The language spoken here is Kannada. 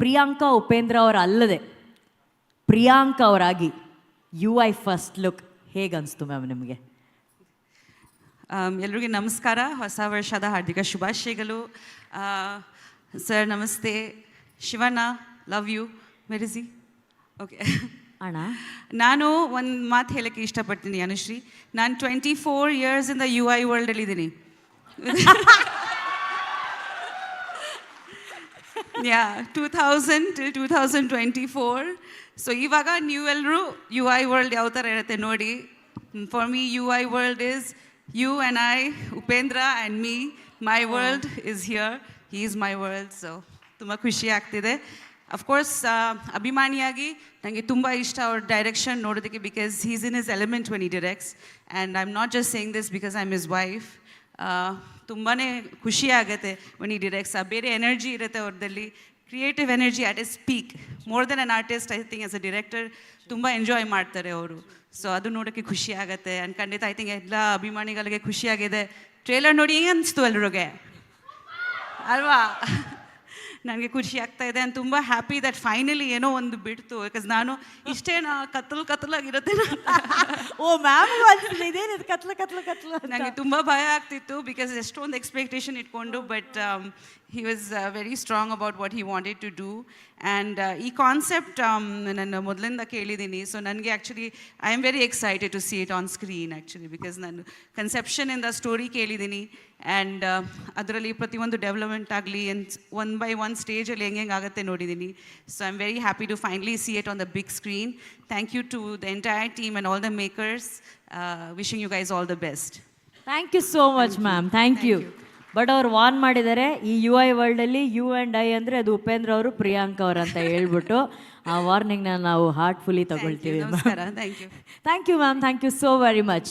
ಪ್ರಿಯಾಂಕಾ ಉಪೇಂದ್ರ ಅವರ ಅಲ್ಲದೆ ಪ್ರಿಯಾಂಕಾ ಅವರಾಗಿ UI ಫಸ್ಟ್ ಲುಕ್ ಹೇಗನ್ನಿಸ್ತು ಮ್ಯಾಮ್ ನಿಮಗೆ? ಎಲ್ರಿಗೂ ನಮಸ್ಕಾರ, ಹೊಸ ವರ್ಷದ ಹಾರ್ದಿಕ ಶುಭಾಶಯಗಳು. ಸರ್ ನಮಸ್ತೆ. Shivanna, love you. ಮೆರಿಸಿ ಓಕೆ ಅಣ್ಣ, ನಾನು ಒಂದು ಮಾತು ಹೇಳೋಕ್ಕೆ ಇಷ್ಟಪಡ್ತೀನಿ ಅನುಶ್ರೀ. ನಾನು 24 years ಇಂದ UI ವರ್ಲ್ಡಲ್ಲಿದ್ದೀನಿ. ಯಾ 2000 till 2024. ಸೊ ಇವಾಗ ನೀವೆಲ್ಲರೂ UI ವರ್ಲ್ಡ್ ಯಾವ ಥರ ಇರುತ್ತೆ ನೋಡಿ. For me UI world is you and I, Upendra and me. My world is here. He is my world. So ತುಂಬ ಖುಷಿ ಆಗ್ತಿದೆ. ಅಫ್ಕೋರ್ಸ್ ಅಭಿಮಾನಿಯಾಗಿ ನನಗೆ ತುಂಬ ಇಷ್ಟ ಅವ್ರ ಡೈರೆಕ್ಷನ್ ನೋಡೋದಕ್ಕೆ, because he's in his element when he directs. And I am not just saying this because I am his wife. ತುಂಬಾ ಖುಷಿ ಆಗುತ್ತೆ ವೆನ್ ಈ ಡಿರೆಕ್ಟ್ಸ್. ಬೇರೆ ಎನರ್ಜಿ ಇರುತ್ತೆ ಅವ್ರದಲ್ಲಿ, creative energy at its peak. More than an artist, I think as a director ತುಂಬ ಎಂಜಾಯ್ ಮಾಡ್ತಾರೆ ಅವರು. ಸೊ ಅದು ನೋಡೋಕ್ಕೆ ಖುಷಿ ಆಗುತ್ತೆ. ಆ್ಯಂಡ್ ಖಂಡಿತ ಐ ಥಿಂಕ್ ಎಲ್ಲ ಅಭಿಮಾನಿಗಳಿಗೆ ಖುಷಿಯಾಗಿದೆ. ಟ್ರೇಲರ್ ನೋಡಿ ಹೆಂಗೆ ಅನಿಸ್ತು ಎಲ್ರಿಗೆ ಅಲ್ವಾ? ನನಗೆ ಖುಷಿ ಆಗ್ತಾ ಇದೆ. ಆ್ಯಂಡ್ ತುಂಬ ಹ್ಯಾಪಿ ದಟ್ ಫೈನಲಿ ಏನೋ ಒಂದು ಬಿಡ್ತು. ಬಿಕಾಸ್ ನಾನು ಇಷ್ಟೇನಾ ಕತ್ತಲಾಗಿರುತ್ತೆ. ಓ ಮ್ಯಾಮ್, ಇದೇನಿದು ಕತ್ಲು ನನಗೆ ತುಂಬ ಭಯ ಆಗ್ತಿತ್ತು, ಬಿಕಾಸ್ ಎಷ್ಟೊಂದು ಎಕ್ಸ್ಪೆಕ್ಟೇಷನ್ ಇಟ್ಕೊಂಡು. But he was very strong about what he wanted to do. And ಈ ಕಾನ್ಸೆಪ್ಟ್ ನಾನು ಮೊದಲಿಂದ ಕೇಳಿದ್ದೀನಿ. ಸೊ ನನಗೆ actually I am very excited to see it on screen actually, because ನಾನು ಕನ್ಸೆಪ್ಷನಿಂದ ಸ್ಟೋರಿ ಕೇಳಿದ್ದೀನಿ. ಆ್ಯಂಡ್ ಅದರಲ್ಲಿ ಪ್ರತಿಯೊಂದು ಡೆವಲಪ್ಮೆಂಟ್ ಆಗಲಿ ಆ್ಯಂಡ್ ಒನ್ ಬೈ ಒನ್ ಸ್ಟೇಜಲ್ಲಿ ಹೆಂಗೆ ಆಗುತ್ತೆ ನೋಡಿದ್ದೀನಿ. So I am very happy to finally see it on the big screen. Thank you to the entire team and all the makers. Wishing you guys all the best. Thank you so much ma'am, thank you. But ಅವ್ರು ವಾರ್ನ್ ಮಾಡಿದ್ದಾರೆ, ಈ UI ವರ್ಲ್ಡಲ್ಲಿ ಯು ಆ್ಯಂಡ್ ಐ ಅಂದರೆ ಅದು ಉಪೇಂದ್ರ ಅವರು ಪ್ರಿಯಾಂಕಾ ಅವರು ಅಂತ ಹೇಳ್ಬಿಟ್ಟು. ಆ ವಾರ್ನಿಂಗ್ನ ನಾವು ಹಾರ್ಟ್ಫುಲಿ ತಗೊಳ್ತೀವಿ. ನಮಸ್ಕಾರ. Thank you. Thank you ma'am, thank you so very much.